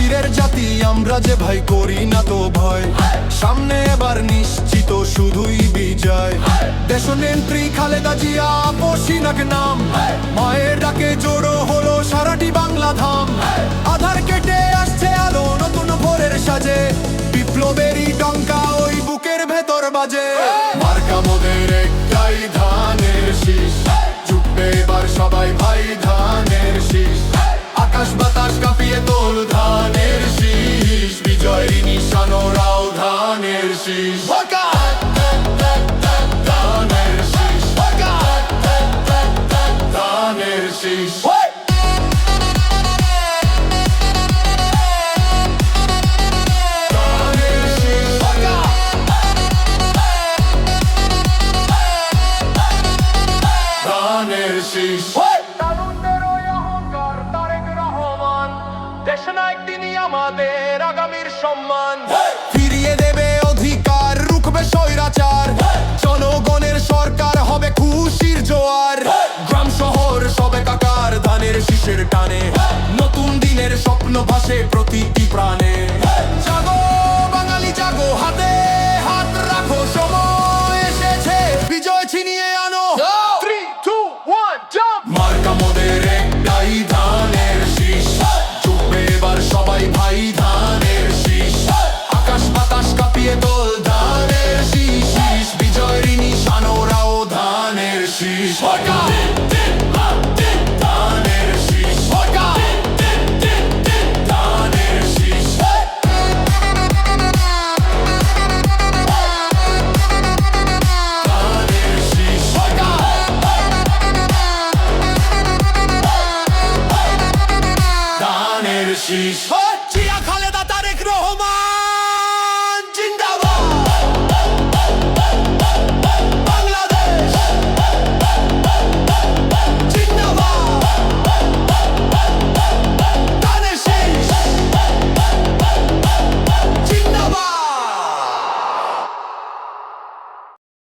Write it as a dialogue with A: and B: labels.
A: বীরের জাতি আমরা যে ভাই, করি না তো ভয়। সামনে এবার নিশ্চিত শুধুই বিজয়। দেশনেত্রী খালেদা জিয়া আপসিনাক নাম, মায়ের ডাকে জোড়ো হলো সারাটি বাংলা ধাম। আধার কেটে আসছে আলো নতুন ভোরের সাজে, বিপ্লবেরই ডঙ্কা ওই বুকের ভেতর বাজে। মার্কা মোদের একটাই, ধানের শীষ। জুটবে এবার সবাই ভাই, ধানের শীষ। আকাশ বাতাস কাঁপিয়ে তোল, ধানের শীষ। বিজয়ের নিশান ওরাও, ধানের শীষ। ধানের শীষ, ধানের শীষ। দেশনায়ক তিনি আমাদের আগামীর সম্মান। ফিরিয়ে দেবে অধিকার, রুখবে স্বৈরাচার। জনগণের সরকার হবে খুশির জোয়ার। গ্রাম শহর সবে কাকার, ধানের শীষের টানে। নতুন দিনের স্বপ্ন ভাসে প্রতিটি প্রাণে।